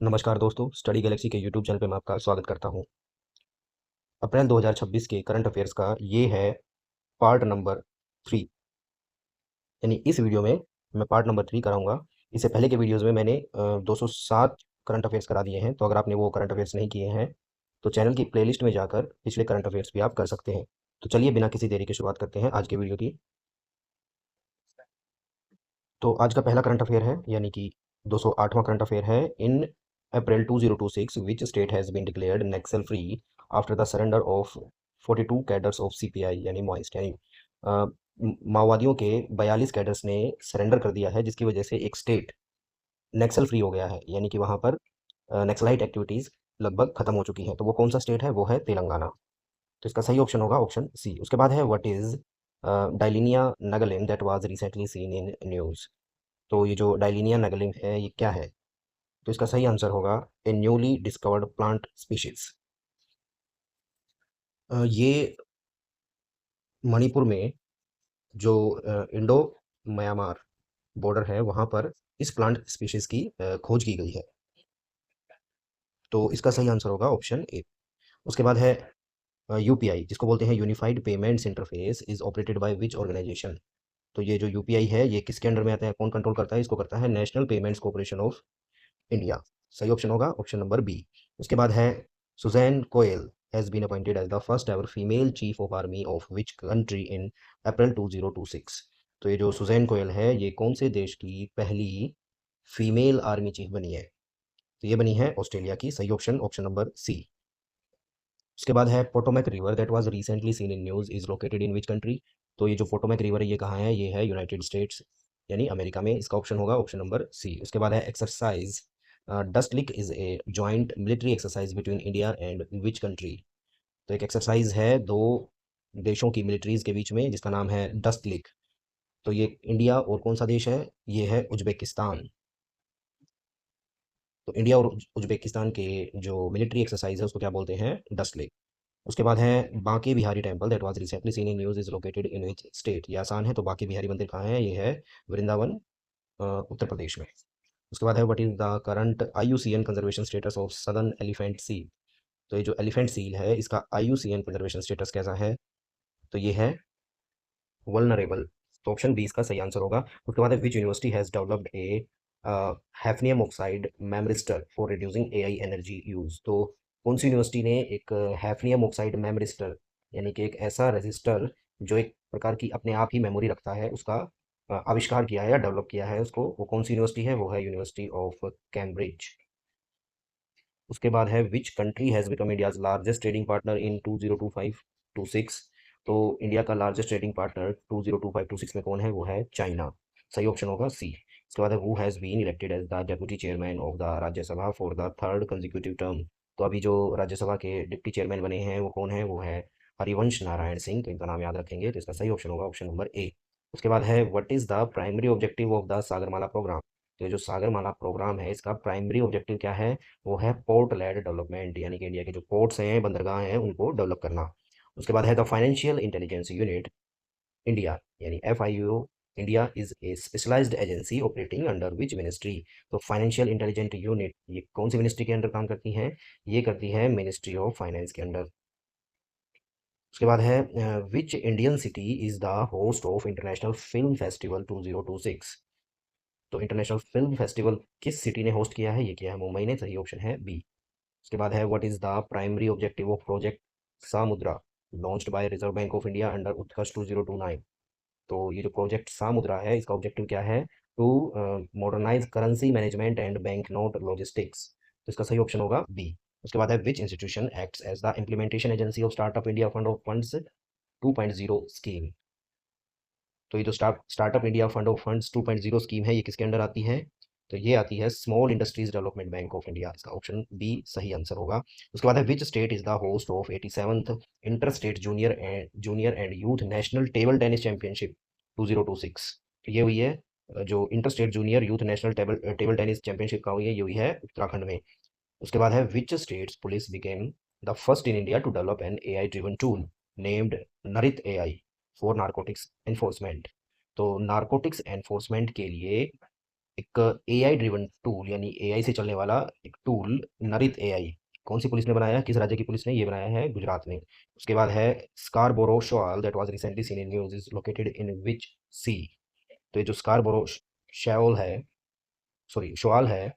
नमस्कार दोस्तों, study Galaxy के यूट्यूब चैनल पे मैं आपका स्वागत करता हूँ। अप्रैल 2026 के करंट अफेयर्स का ये है पार्ट नंबर 3। यानी इस वीडियो में मैं पार्ट नंबर 3 कराऊंगा। इससे पहले के वीडियोस में मैंने 207 करंट अफेयर्स करा दिए हैं। तो अगर आपने वो करंट अफेयर्स नहीं किए हैं तो चैनल की प्लेलिस्ट में जाकर पिछले करंट अफेयर्स भी आप कर सकते हैं। तो चलिए बिना किसी देरी के शुरुआत करते हैं आज के वीडियो की। तो आज का पहला करंट अफेयर है, यानी कि 208वां करंट अफेयर है। In April 2026 which state has been declared Naxal free after the surrender of 42 cadres of CPI, यानी मॉइस्ट, यानी माओवादियों के 42 कैडर्स ने सरेंडर कर दिया है, जिसकी वजह से एक स्टेट नक्सल फ्री हो गया है, यानी कि वहाँ पर नक्सलाइट एक्टिविटीज़ लगभग खत्म हो चुकी हैं। तो वो कौन सा स्टेट है? वो है तेलंगाना। तो इसका सही ऑप्शन होगा ऑप्शन सी। उसके बाद है what is Dilinia Naglin that was recently seen in news. तो ये जो डाइलिनिया नगलिन है ये क्या है? तो इसका सही आंसर होगा ए न्यूली डिस्कवर्ड प्लांट स्पीशीज। ये मणिपुर में जो इंडो म्यांमार बॉर्डर है वहाँ पर इस प्लांट स्पीशीज की खोज की गई है। तो इसका सही आंसर होगा ऑप्शन ए। उसके बाद है यूपीआई, जिसको बोलते हैं unified payments interface, is operated by which organisation. तो ये जो यूपीआई है ये किसके अंडर में आता है, कौन कंट्रोल करता है? इसको करता है National Payments Corporation of India. सही ऑप्शन होगा ऑप्शन नंबर बी। उसके बाद है Susan Coyle has been appointed as the first ever female chief of army of which country in April 2026। तो ये जो सुजैन कोयल है ये कौन से देश की पहली फीमेल आर्मी चीफ बनी है? तो ये बनी है ऑस्ट्रेलिया की। सही ऑप्शन ऑप्शन नंबर सी। उसके बाद है Potomac river that was recently seen in news is located in which country. तो ये जो पोटोमैक रिवर है ये कहाँ है? ये है यूनाइटेड स्टेट्स, यानी अमेरिका में। इसका ऑप्शन होगा ऑप्शन नंबर सी। उसके बाद है exercise Dustlik is a joint military exercise between India and which country. तो एक एक्सरसाइज है दो देशों की मिलिट्रीज के बीच में जिसका नाम है डस्ट लिक। तो ये इंडिया और कौन सा देश है? ये है उज्बेकिस्तान। तो इंडिया और उज्बेकिस्तान के जो मिलिट्री एक्सरसाइज है उसको क्या बोलते हैं? डस्ट लिक। उसके बाद है Banke Bihari temple that was recently seen in news is located in which state. ये आसान है, तो बांके बिहारी मंदिर कहाँ है? ये है वृंदावन, उत्तर प्रदेश में। उसके बाद है what is the current IUCN conservation status of southern elephant seal. तो ये जो एलिफेंट सील है इसका आईयूसीएन कंजर्वेशन स्टेटस कैसा है? तो ये है वल्नरेबल। तो ऑप्शन बी इसका सही आंसर होगा। उसके बाद है which university has developed a hafnium oxide memristor for reducing AI energy use. तो कौन सी यूनिवर्सिटी ने एक हैफनियम ऑक्साइड मेमरिस्टर, यानी कि एक ऐसा रजिस्टर जो एक प्रकार की अपने आप ही मेमोरी रखता है, उसका आविष्कार किया है या डेवलप किया है उसको, वो कौन सी यूनिवर्सिटी है? वो है यूनिवर्सिटी ऑफ कैम्ब्रिज। उसके बाद है which country has become India's largest trading partner in 2025-26। तो इंडिया का लार्जेस्ट ट्रेडिंग पार्टनर 2025-26 में कौन है? वो है चाइना। सही ऑप्शन होगा सी। उसके बाद है who has been elected as the deputy chairman of the Rajya Sabha for the third consecutive term. तो अभी जो राज्यसभा के डिप्टी चेयरमैन बने हैं वो कौन है? वो है हरिवंश नारायण सिंह। तो इनका नाम याद रखेंगे। तो इसका सही ऑप्शन होगा ऑप्शन नंबर ए। उसके बाद है what is the primary objective of the Sagarmala programme. तो ये जो सागरमाला प्रोग्राम है इसका प्राइमरी ऑब्जेक्टिव क्या है? वो है पोर्ट लेड डेवलपमेंट, यानी कि इंडिया के जो पोर्ट्स हैं, बंदरगाह हैं, उनको डेवलप करना। उसके बाद है the Financial Intelligence Unit India, यानी FIU India is a specialised agency operating under which ministry. तो फाइनेंशियल इंटेलिजेंट यूनिट ये कौन सी मिनिस्ट्री के अंडर काम करती है? ये करती है मिनिस्ट्री ऑफ फाइनेंस के अंडर। उसके बाद है which Indian city is the host of international film festival 2026। तो इंटरनेशनल फिल्म फेस्टिवल किस सिटी ने होस्ट किया है? ये किया है मुंबई ने। सही ऑप्शन है बी। उसके बाद है what is the primary objective of project Samudra launched by Reserve Bank of India under Utkarsh 2029। तो ये जो प्रोजेक्ट सामुद्रा है इसका ऑब्जेक्टिव क्या है? To modernise currency management and bank note logistics. तो इसका सही ऑप्शन होगा बी। उसके बाद है which institution acts as the implementation agency of startup India fund of funds 2.0 scheme. तो ये जो startup India fund of funds 2.0 scheme है ये किसके अंडर आती है? तो ये आती है small industries development bank of India. इसका ऑप्शन बी सही आंसर होगा। उसके बाद है which state is the host of 87th inter state junior and youth national table tennis championship 2026। तो ये हुई है जो inter state junior youth national table table tennis championship का हुई है, ये हुई है उत्तराखंड में। उसके बाद है which state's police became the first in India to develop an AI driven tool named Narit AI for narcotics enforcement. तो नारकोटिक्स एनफोर्समेंट के लिए एक एआई ड्रिवन टूल, यानी एआई से चलने वाला एक टूल नरित एआई कौन सी पुलिस ने बनाया है, किस राज्य की पुलिस ने ये बनाया है, गुजरात में। उसके बाद है Scarborough Shoal that was recently seen in news is located in which sea. तो ये जो स्कारबोरो शॉल है, सॉरी शॉल है,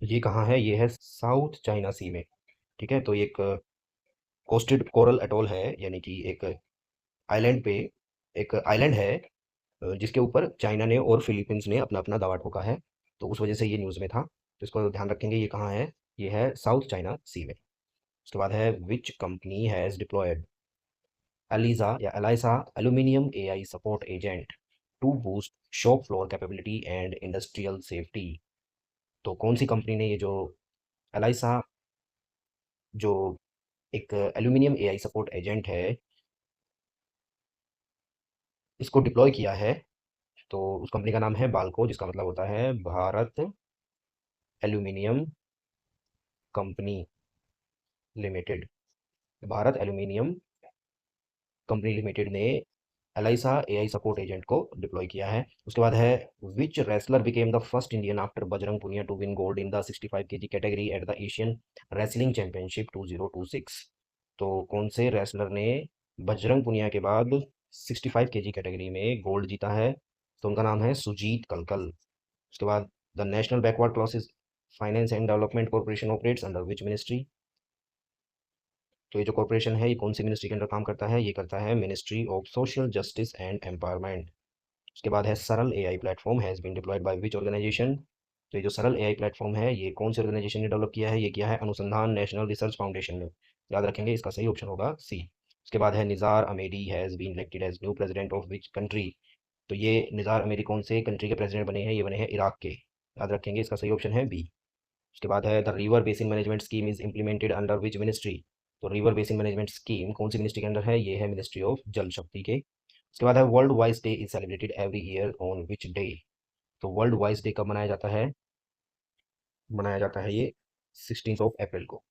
ये कहाँ है, ये है साउथ चाइना सी में। ठीक है, तो ये एक कोस्टेड कोरल एटोल है, यानी कि एक आइलैंड पे, एक आइलैंड है जिसके ऊपर चाइना ने और फिलीपींस ने अपना अपना दावा ठोका है। तो उस वजह से ये न्यूज़ में था, तो इसको ध्यान रखेंगे। ये कहाँ है, ये है साउथ चाइना सी में। उसके बाद है which company has deployed Eliza या Alisa aluminium AI support agent to boost shop floor capability and industrial safety. तो कौन सी कंपनी ने ये जो एलाइसा, जो एक एल्यूमिनियम एआई सपोर्ट एजेंट है, इसको डिप्लॉय किया है। तो उस कंपनी का नाम है बाल्को, जिसका मतलब होता है Bharat aluminium company limited. Bharat aluminium company limited ने एलाइसा एआई सपोर्ट एजेंट को डिप्लॉय किया है। उसके बाद है which wrestler became the first Indian after Bajrang Punia to win gold in the 65 KG category at the Asian wrestling championship 2026। तो कौन से रेसलर ने बजरंग पुनिया के बाद 65 केजी कैटेगरी में गोल्ड जीता है, तो उनका नाम है सुजीत कलकल। उसके बाद the national backward classes finance and development corporation operates under which ministry. तो ये जो कॉर्पोरेशन है, ये कौन सी मिनिस्ट्री के अंडर काम करता है, ये करता है ministry of social justice and empowerment. उसके बाद है Saral AI platform has been deployed by which organisation. तो ये जो सरल एआई प्लेटफॉर्म है, ये कौन सी ऑर्गेनाइजेशन ने डेवलप किया है, ये किया है अनुसंधान नेशनल रिसर्च फाउंडेशन ने। याद रखेंगे, इसका सही ऑप्शन होगा सी। उसके बाद है Nizar Amery has been elected as new president of which country. तो ये निज़ार अमेरी कौन से कंट्री के प्रेसिडेंट बने हैं, ये बने हैं इराक के। याद रखेंगे, इसका सही ऑप्शन है बी। उसके बाद है the river basin management scheme is implemented under which ministry. तो रिवर बेसिन मैनेजमेंट स्कीम कौन सी मिनिस्ट्री के अंदर है, ये है मिनिस्ट्री ऑफ जल शक्ति के। उसके बाद है world vice day is celebrated every year on which day. तो वर्ल्ड वाइस डे कब मनाया जाता है, मनाया जाता है ये 16 अप्रैल को।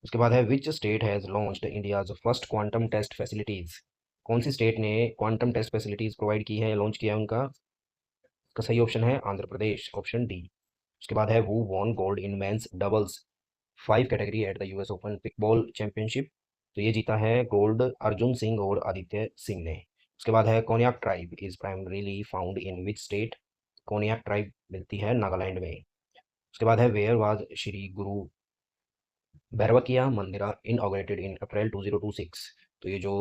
उसके बाद है which state has launched India's first quantum test facilities. कौन सी स्टेट ने क्वांटम टेस्ट फैसिलिटीज़ प्रोवाइड की है, लॉन्च किया है उनका, इसका सही ऑप्शन है आंध्र प्रदेश, ऑप्शन डी। उसके बाद है who won gold in men's doubles 5 category at the US Open pickleball championship. तो ये जीता है गोल्ड अर्जुन सिंह और आदित्य सिंह ने। उसके बाद है Konyak tribe is primarily found in which state. Konyak tribe मिलती है नागालैंड में। उसके बाद है वेयर वाज श्री गुरु भैरवकिया मंदिर इनऑग्रेटेड इन अप्रैल 2026। तो ये जो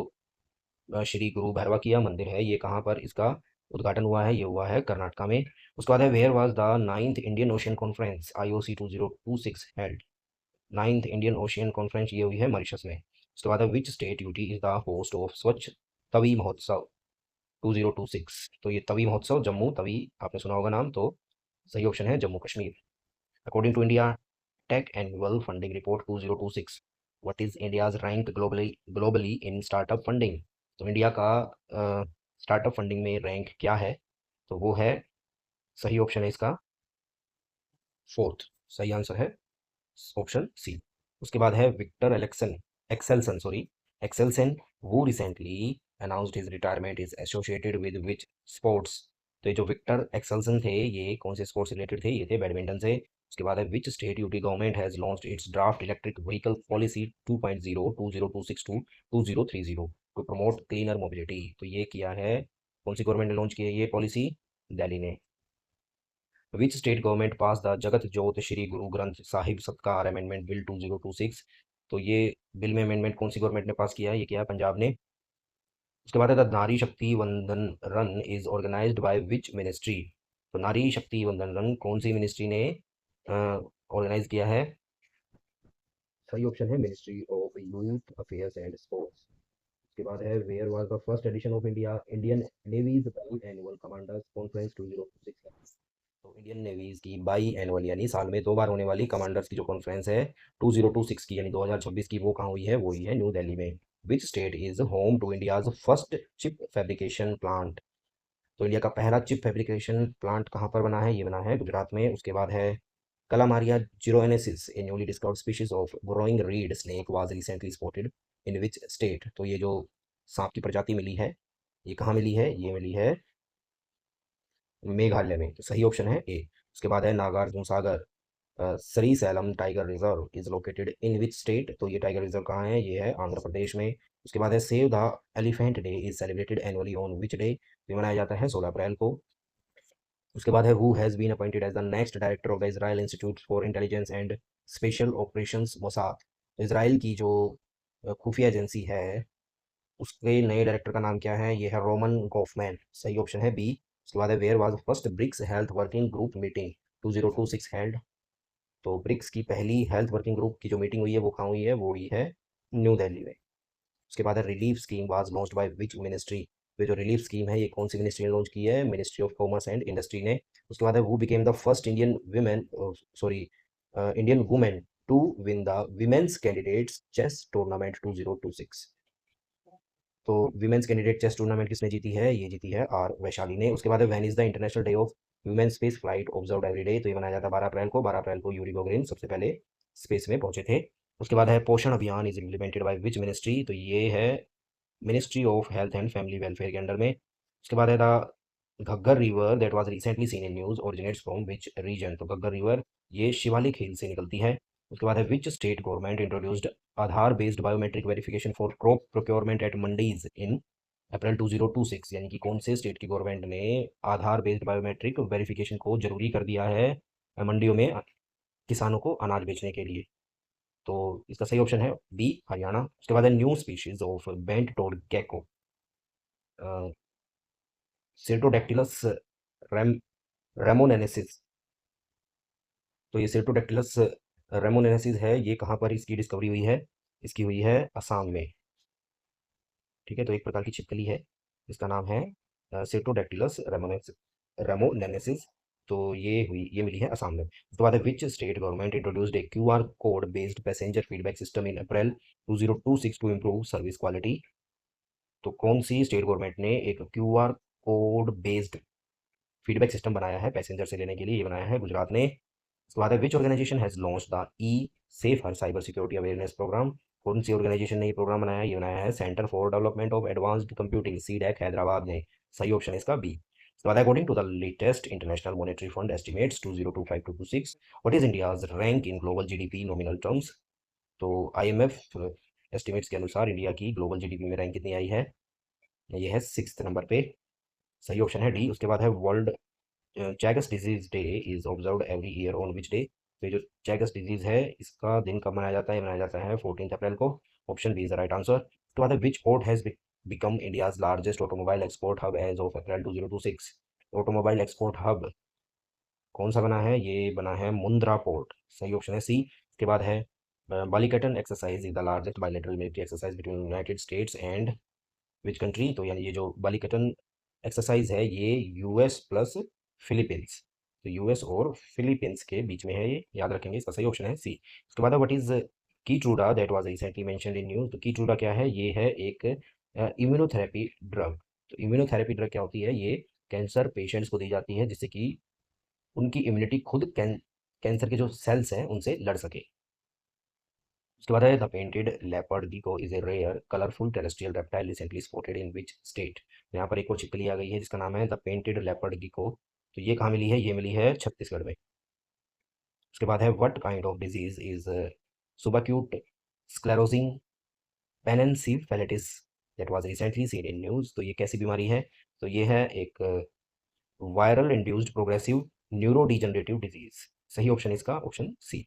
श्री गुरु भैरवकिया मंदिर है, ये कहाँ पर इसका उद्घाटन हुआ है, ये हुआ है कर्नाटका में। उसके बाद है where was the ninth Indian Ocean conference IOC 2026 held. Ninth Indian Ocean conference ये हुई है मॉरिशस में। उसके बाद है which state UT is the host of Swachh Tawi महोत्सव 2026। तो ये तवी महोत्सव जम्मू तवी, आपने सुना होगा नाम, तो सही ऑप्शन है Jammu Kashmir. According to India tech annual funding report 2026, what is India's rank globally in startup funding. तो इंडिया का स्टार्टअप फंडिंग में रैंक क्या है, तो वो है, सही ऑप्शन है इसका फोर्थ। सही आंसर है ऑप्शन सी। उसके बाद है विक्टर एक्सेल्सन सॉरी एक्सेल्सन वो recently announced his retirement is associated with which sports. तो ये जो विक्टर एक्सेल्सन थे, ये कौन से स्पोर्ट्स से रिलेटेड थे, ये थे बैडमिंटन से। उसके बाद है which state UT government has launched its draft electric vehicle policy 2.0 2026 to 2030 to promote cleaner mobility. तो ये किया है, कौन सी गवर्नमेंट ने लॉन्च की है ये पॉलिसी, दिल्ली ने। विच स्टेट गवर्नमेंट पास द जगत जोत श्री गुरु ग्रंथ साहिब सत्कार अमेंडमेंट बिल 2026। तो ये बिल में अमेंडमेंट कौन सी गवर्नमेंट ने पास किया है, ये किया है पंजाब ने। उसके बाद है the Nari Shakti Vandan run is organised by which ministry. तो नारी शक्ति वंदन रन कौन सी मिनिस्ट्री ने ऑर्गेनाइज किया है, सही ऑप्शन है ministry of youth affairs and sports. उसके बाद है where was the first edition of Indian navy's annual commanders conference 2026। तो इंडियन नेवीज की बाई एनुअल यानी साल में 2 बार होने वाली कमांडर्स की जो कॉन्फ्रेंस है 2026 की, यानी 2026 की, वो कहाँ हुई है, वो हुई है न्यू दिल्ली में। Which state is home to India's first chip fabrication plant. तो इंडिया का पहला चिप फैब्रिकेशन प्लांट कहाँ पर बना है, ये बना है गुजरात में। उसके बाद है Calamaria ziroensis a newly discovered species of growing reed snake was recently spotted in which state. तो ये जो सांप की प्रजाति मिली है, ये कहाँ मिली है, ये मिली है मेघालय में। तो सही ऑप्शन है ए। उसके बाद है नागार्जुन सागर सरी slam tiger reserve is located in which state, तो ये टाइगर रिजर्व कहाँ है, ये है आंध्र प्रदेश में। उसके बाद है save the elephant day is celebrated annually on which day, तो ये मनाया जाता है 16 अप्रैल को। उसके बाद है who has been appointed as the next director of the Israel institute for intelligence and special operations Mossad, तो इसराइल की जो खुफिया एजेंसी है उसके नए डायरेक्टर का नाम क्या है, ये है रोमन गॉफमैन, सही ऑप्शन है बी। उसके बाद है where was first BRICS health working group meeting 2026 held, तो ब्रिक्स की पहली हेल्थ वर्किंग ग्रुप की जो मीटिंग हुई है वो कहाँ हुई है, वो हुई है न्यू दिल्ली में। उसके बाद है relief scheme was launched by which ministry, तो जो रिलीफ स्कीम है ये कौन सी मिनिस्ट्री ने लॉन्च की है, ministry of commerce and industry ने। उसके बाद है who became the first Indian women, sorry Indian women to win the women's candidates chess tournament 2026, तो विमेंस कैंडिडेट चेस टूर्नामेंट किसने जीती है, ये जीती है आर वैशाली ने। उसके बाद है when is the international day of human space flight observed every day, तो ये मनाया जाता है 12 अप्रैल को। 12 अप्रैल को यूरी गोगरिन सबसे पहले स्पेस में पहुंचे थे। उसके बाद है पोषण अभियान is implemented by which ministry, तो ये है ministry of health and family welfare के अंडर में। उसके बाद है the Ghaggar river that was recently seen in news originates from which region, तो घग्गर रिवर ये शिवालिक हिल से निकलती है। उसके बाद है which state government introduced Aadhaar based biometric verification for crop procurement at mandis in April 2026, यानी कि कौन से स्टेट की गवर्नमेंट ने आधार बेस्ड बायोमेट्रिक वेरिफिकेशन को जरूरी कर दिया है मंडियों में किसानों को अनाज बेचने के लिए, तो इसका सही ऑप्शन है बी हरियाणा। उसके बाद है new species of bent toed gecko Cyrtodactylus rem remonensis, तो ये सिर्टोडैक्टिलस रेमोनेनेसिस है, ये कहाँ पर इसकी डिस्कवरी हुई है, इसकी हुई है असम में। ठीक है, तो एक प्रकार की छिपकली है, इसका नाम है सिर्टोडैक्टिलस रेमोनेनेसिस, तो ये मिली है असम में। उसके बाद है which state government introduced a QR code based passenger feedback system in April 2026 to improve service quality, तो कौन सी स्टेट गवर्नमेंट ने एक QR code based feedback system बनाया है पैसेंजर से लेने के लिए, ये बनाया है गुजरात ने। उसके बाद है which organisation has launched the e safe her cyber security awareness programme, कौन सी ऑर्गेनाइजेशन ने ये प्रोग्राम बनाया है, ये बनाया है centre for development of advanced computing CDAC Hyderabad ने, सही ऑप्शन है इसका बी। उसके बाद according to the latest International Monetary Fund estimates 2025-26 what is India's rank in global GDP nominal terms, तो आईएमएफ एस्टिमेट्स के अनुसार इंडिया की ग्लोबल जीडीपी में रैंक कितनी आई है, ये है 6 नंबर पे, सही ऑप्शन है डी। उसके बाद है World Chagas disease day is observed every year on which day, तो ये जो चैगस डिजीज है इसका दिन कब मनाया जाता है, मनाया जाता है 14 अप्रैल को, option B is the right answer. उसके बाद है which port has become India's largest automobile export hub as of April 2026, automobile export hub कौन सा बना है, ये बना है मुंद्रा पोर्ट, सही ऑप्शन है सी। उसके बाद है Balikatan exercise is the largest bilateral military exercise between United States and which country, तो यानी ये जो बालिकटन एक्सरसाइज है ये यूएस प्लस फिलीपींस, तो यूएस और फिलीपींस के बीच में है, ये याद रखेंगे, इसका सही ऑप्शन है सी। उसके बाद what is Keytruda that was recently mentioned in news, तो कीट्रूडा क्या है, ये है एक इम्यूनोथेरेपी ड्रग, तो इम्यूनोथेरेपी ड्रग क्या होती है, ये कैंसर पेशेंट्स को दी जाती है जिससे कि उनकी इम्यूनिटी खुद कैंसर के जो सेल्स हैं उनसे लड़ सके। उसके बाद है the painted leopard gecko is a rare colourful terrestrial reptile recently spotted in which state, यहाँ पर एक और छिपकली आ गई है जिसका नाम है द पेंटेड लेपर्ड गीको, तो ये कहाँ मिली है, ये मिली है छत्तीसगढ़ में। उसके बाद है what kind of disease is subacute sclerosing panencephalitis that was recently seen in news, तो ये कैसी बीमारी है, तो ये है एक viral induced progressive neurodegenerative disease, सही ऑप्शन इसका ऑप्शन सी।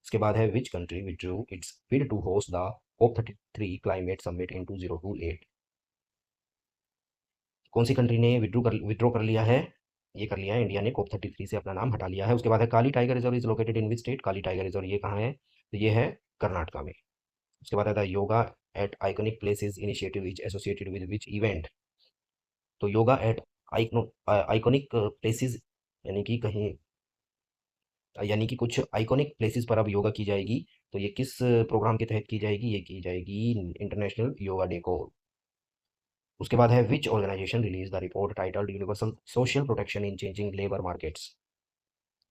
उसके बाद है which country withdrew its bid to host the COP33 climate summit in 2028, कौन सी कंट्री ने विड्रॉ कर लिया है, ये कर लिया है इंडिया ने, COP33 से अपना नाम हटा लिया है। उसके बाद है Kali tiger reserve is located in which state, Kali tiger reserve ये कहाँ है, तो ये है कर्नाटका में। उसके बाद आता है yoga at iconic places initiative is associated with which event, तो योगा एट आइकॉनिक प्लेसेस यानी कि कहीं, यानी कि कुछ आइकॉनिक प्लेसेस पर अब योगा की जाएगी, तो ये किस प्रोग्राम के तहत की जाएगी, ये की जाएगी इंटरनेशनल योगा डे को। उसके बाद है which organisation release the report titled universal social protection in changing labour markets,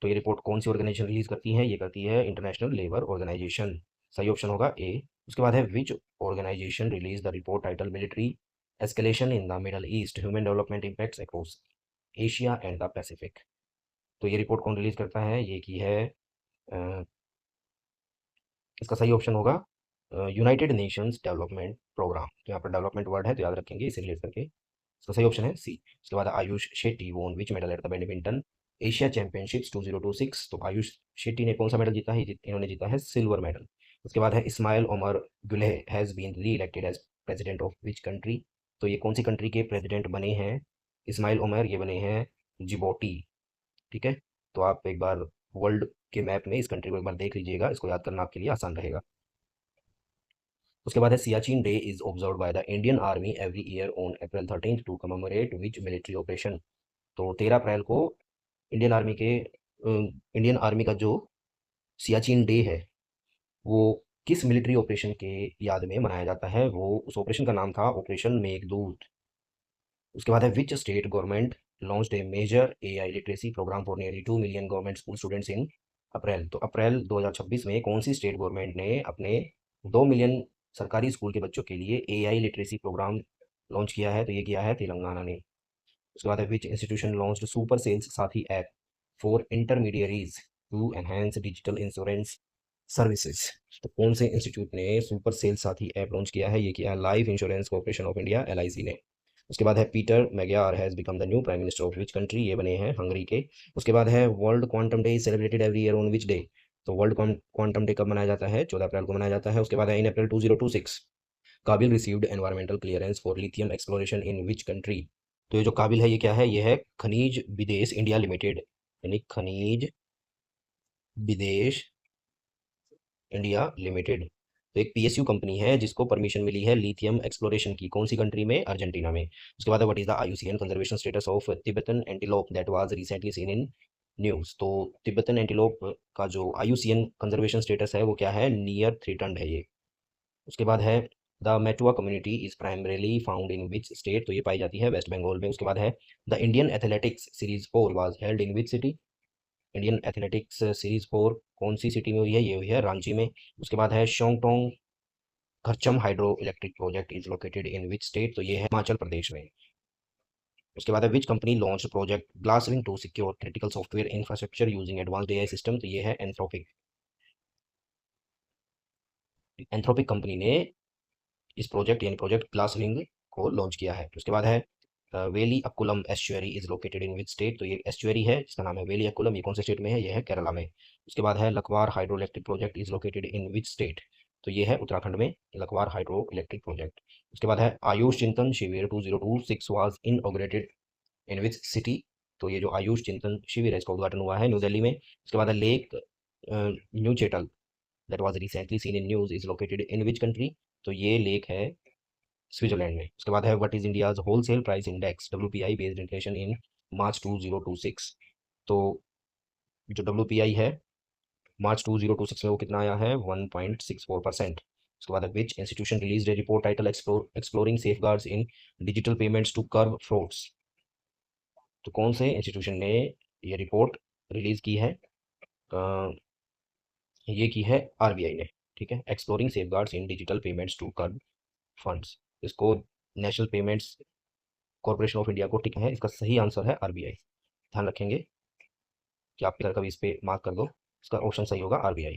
तो ये रिपोर्ट कौन सी ऑर्गेनाइजेशन रिलीज करती है, ये करती है इंटरनेशनल लेबर ऑर्गेनाइजेशन, सही ऑप्शन होगा ए। उसके बाद है which organisation release the report title military escalation in the Middle East human development impacts across Asia and the Pacific, तो ये रिपोर्ट कौन रिलीज करता है, ये की है इसका सही ऑप्शन होगा यूनाइटेड नेशंस डेवलपमेंट प्रोग्राम। तो यहाँ पर डेवलपमेंट वर्ड है तो याद रखेंगे इसे रिलेट करके। इसका सही ऑप्शन है सी। उसके बाद आयुष शेट्टी वोन विच medal at the badminton Asia championships 2026। तो आयुष शेट्टी ने कौन सा मेडल जीता है? इन्होंने जीता है सिल्वर मेडल। उसके बाद है Ismail Omar Guelleh has been reelected as president of which country. तो ये कौन सी कंट्री के प्रेसिडेंट बने हैं? इस्माइल ओमर ये बने हैं जिबोटी। ठीक है, तो आप एक बार वर्ल्ड के मैप में इस कंट्री को एक बार देख लीजिएगा, इसको याद करना आपके लिए आसान रहेगा। उसके बाद है Siachen day is observe by the Indian army every year on April 13 to commemorate which military operation. तो 13 अप्रैल को इंडियन आर्मी का जो सियाचिन डे है वो किस मिलिट्री ऑपरेशन के याद में मनाया जाता है? वो उस ऑपरेशन का नाम था ऑपरेशन मेघदूत। उसके बाद है which state government launched a major AI literacy programme for nearly 2 million government school students in April. तो अप्रैल 2026 में कौन सी स्टेट गवर्नमेंट ने अपने 2 मिलियन सरकारी स्कूल के बच्चों के लिए एआई लिटरेसी प्रोग्राम लॉन्च किया है? तो ये किया है तेलंगाना ने। उसके बाद है which institution launched super sales Sathi app for intermediaries to enhance digital insurance services. तो कौन से इंस्टीट्यूट ने super sales Sathi app launch किया है? ये किया है Life Insurance Corporation of India LIC ने। उसके बाद है Peter Magyar has become the new prime minister of which country. ये बने हैं हंगरी के। उसके बाद है World Quantum Day celebrated every year on which day. तो वर्ल्ड क्वांटम डे कब मनाया जाता है? 14 अप्रैल को मनाया जाता है। उसके बाद है इन अप्रैल 2026 काबिल received environmental clearance for lithium exploration in which country. तो ये जो काबिल है ये क्या है? ये है खनिज विदेश इंडिया लिमिटेड, यानी खनिज विदेश इंडिया लिमिटेड। तो एक PSU कंपनी है जिसको परमिशन मिली है लिथियम एक्सप्लोरेशन की। कौन सी कंट्री में? अर्जेंटीना में। उसके बाद what is the IUCN conservation status of Tibetan antelope that was recently seen in news. तो तिब्बतन एंटीलोप का जो IUCN कंजर्वेशन स्टेटस है वो क्या है? नियर थ्रेटन्ड है ये। उसके बाद है the Matua community is primarily found in which state. तो ये पाई जाती है वेस्ट बंगाल में। उसके बाद है the Indian athletics series 4 was held in which city. Indian athletics series 4 कौन सी सिटी में हुई है? ये हुई है रांची में। उसके बाद है Shongtong Karcham hydro electric project is located in which state. तो ये है हिमाचल प्रदेश में। उसके बाद है which company launch project Glasswing to secure critical software infrastructure using advanced AI system. तो ये है एंथ्रोपिक। एंथ्रोपिक कंपनी ने इस प्रोजेक्ट यानी प्रोजेक्ट ग्लासविंग को लॉन्च किया है। उसके बाद है Veli Akkulam estuary is located in which state. तो ये एस्चुअरी है जिसका नाम है वेली अकुलम, ये कौन से स्टेट में है? ये है केरला में। उसके बाद है Lakhwar hydro electric project is located in which state. तो ये है उत्तराखंड में लखवार हाइड्रो इलेक्ट्रिक प्रोजेक्ट। उसके बाद है आयुष चिंतन शिविर 2026 वाज इनऑग्रेटेड इन विच सिटी। तो ये जो आयुष चिंतन शिविर है इसका उद्घाटन हुआ है न्यू दिल्ली में। उसके बाद है lake Neuchatel that was recently seen in news is located in which country. तो ये लेक है स्विट्जरलैंड में। उसके बाद है what is India's wholesale price index WPI based inflation in March 2026। तो जो WPI है मार्च 2026 में वो कितना आया है? 1.64%। उसके बाद which institution release a report title exploring safeguards in digital payments to curb frauds. तो कौन से इंस्टीट्यूशन ने ये रिपोर्ट रिलीज की है? अ, ये की है RBI ने। ठीक है, exploring safeguards in digital payments to curb funds. इसको National Payments Corporation of India को टिक है। इसका सही आंसर है RBI। ध्यान रखेंगे कि आप कभी इस पे मार्क कर दो। इसका ऑप्शन सही होगा RBI।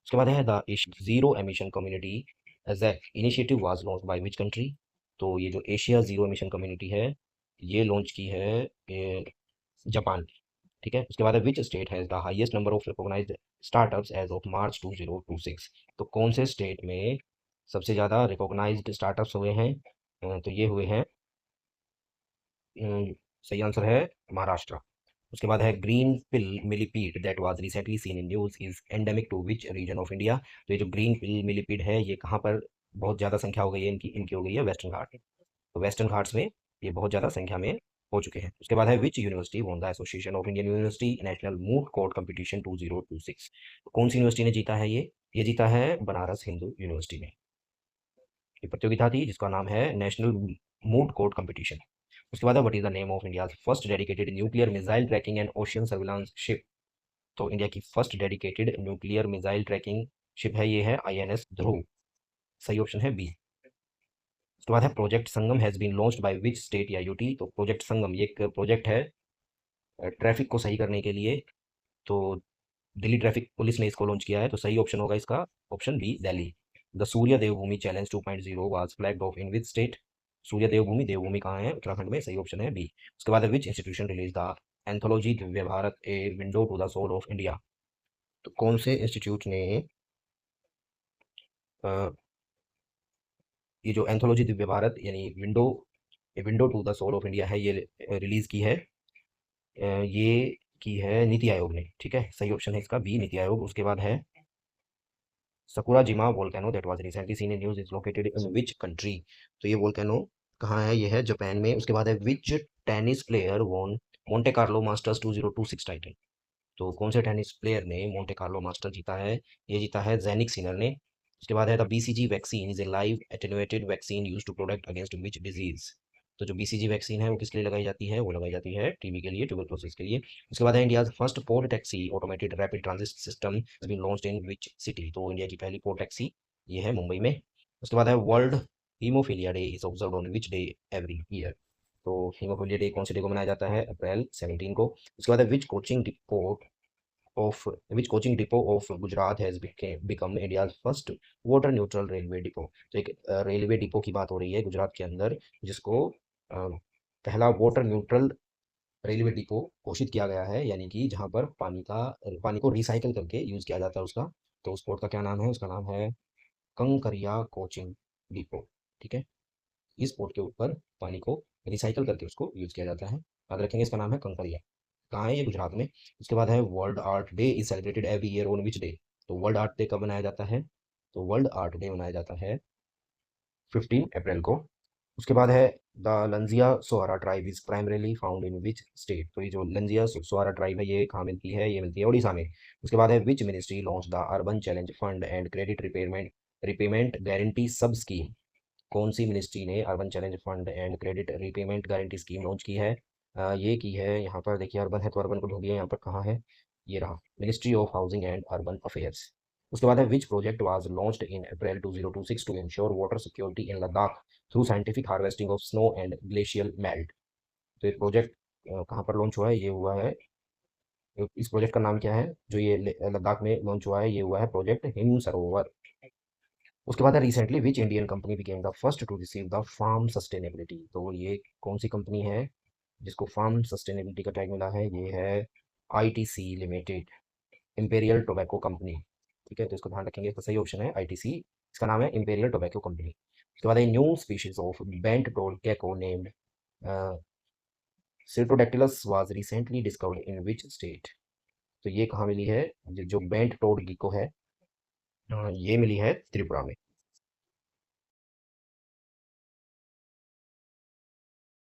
उसके बाद है द जीरो एमिशन कम्युनिटी एजेक initiative was launch by which country. तो ये जो एशिया जीरो एमिशन कम्युनिटी है ये लॉन्च की है जापान। ठीक है, उसके बाद है which state has the highest number of recognised startups as of March 2026। तो कौन से स्टेट में सबसे ज़्यादा रिकॉग्नाइज्ड स्टार्टअप्स हुए हैं? तो ये हुए हैं सही आंसर है महाराष्ट्र। उसके बाद है green pill millipede that was recently seen in news is endemic to which region of India. तो ये जो ग्रीन पिल मिलीपीड है ये कहाँ पर बहुत ज़्यादा संख्या हो गई है? इनकी इनकी हो गई है वेस्टर्न घाट। तो वेस्टर्न घाट्स में ये बहुत ज़्यादा संख्या में हो चुके हैं। उसके बाद है which university won the association of Indian university national moot court competition 2026। तो कौन सी यूनिवर्सिटी ने जीता है ये जीता है बनारस हिंदू यूनिवर्सिटी ने। ये प्रतियोगिता थी जिसका नाम है नेशनल मूट कोर्ट कंपटीशन। उसके बाद what is the name of India first dedicated nuclear missile tracking and ocean surveillance ship. तो इंडिया की first dedicated nuclear missile tracking ship है ये है INS ध्रुव। सही ऑप्शन है बी। उसके बाद है project Sangam has been launched by which state या UT। तो प्रोजेक्ट संगम ये एक प्रोजेक्ट है ट्रैफिक को सही करने के लिए। तो दिल्ली ट्रैफिक पुलिस ने इसको लॉन्च किया है, तो सही ऑप्शन होगा इसका option B, Delhi. The Surya Devbhoomi challenge 2.0 was flagged off in which state? Surya Devbhoomi, Devbhoomi कहाँ है? उत्तराखंड में, सही ऑप्शन है बी। उसके बाद which institution release the anthology Divya Bharat a window to the soul of India? तो कौन से इंस्टीट्यूट ने अ, ये जो एंथोलॉजी दिव्य भारत यानी window to the soul of India है, ये रिलीज की है? ये की है नीति आयोग ने। ठीक है, सही ऑप्शन है इसका बी, नीति आयोग। उसके बाद है Sakurajima volcano that was recently seen in news is located in which country? तो ये वोल्केनो कहाँ है? ये है जापान में। उसके बाद है which tennis player won Monte Carlo masters 2026 title? तो कौन से टेनिस प्लेयर ने मोंटे कार्लो मास्टर जीता है? ये जीता है ज़ेनिक सिनर ने। उसके बाद है the BCG vaccine is a live attenuated vaccine used to protect against which disease? तो जो बीसीजी वैक्सीन है वो किसके लिए लगाई जाती है? वो लगाई जाती है टीबी के लिए, ट्यूबरकुलोसिस के लिए। उसके बाद है India's first port taxi automated rapid transit system has been launched in which city? तो इंडिया की पहली पोर्ट टैक्सी ये है मुंबई में। उसके बाद है world haemophilia day is observed on which day every year? तो हीमोफीलिया डे कौन से डे को मनाया जाता है? अप्रैल 17 को। उसके बाद है which coaching depot of which coaching depot of Gujarat has become India's first water neutral railway depot? तो एक रेलवे डिपो की बात हो रही है गुजरात के अंदर, जिसको पहला वाटर न्यूट्रल रेलवे डिपो घोषित किया गया है, यानी कि जहां पर पानी को रिसाइकल करके यूज किया जाता है उसका। तो उस पोर्ट का क्या नाम है? उसका नाम है कंकरिया कोचिंग डिपो। ठीक है, इस पोर्ट के ऊपर पानी को रिसाइकल करके उसको यूज किया जाता है। याद रखेंगे, इसका नाम है कंकरिया। कहाँ है ये? गुजरात में। उसके बाद है world art day is celebrated every year on which day? तो वर्ल्ड आर्ट डे कब मनाया जाता है? तो वर्ल्ड आर्ट डे मनाया जाता है 15 अप्रैल को। उसके बाद है the Lanjia Saora tribe is primarily found in which state? तो ये जो लंजिया सोहारा ट्राइब है ये कहाँ मिलती है? ये मिलती है उड़ीसा में। उसके बाद है which ministry launch the urban challenge fund and credit repayment repayment guarantee सब स्कीम? कौन सी मिनिस्ट्री ने urban challenge fund and credit repayment guarantee scheme launch की है? ये की है, यहाँ पर देखिए अर्बन है तो अर्बन को ढूंढिए, यहाँ पर कहाँ है? ये रहा, ministry of housing and urban affairs. उसके बाद है which project was launched in April 2026 to ensure water security in Ladakh through scientific harvesting of snow and glacial melt? तो ये प्रोजेक्ट कहाँ पर लॉन्च हुआ है? ये हुआ है, इस प्रोजेक्ट का नाम क्या है जो ये लद्दाख में लॉन्च हुआ है? ये हुआ है प्रोजेक्ट हिम सरोवर। उसके बाद recently which Indian company became the first to receive the farm sustainability? तो ये कौन सी कंपनी है जिसको फार्म सस्टेनेबिलिटी का टैग मिला है? ये है ITC limited, imperial tobacco company. ठीक है, तो इसको ध्यान रखेंगे, इसका सही ऑप्शन है आईटीसी। इसका नाम है इंपेरियल टोबैको कंपनी। उसके बाद new species of bent toed gecko named Cyrtodactylus was recently discovered in which state? तो ये कहाँ मिली है? जो बेंट टोड गिको है, ये मिली है त्रिपुरा में।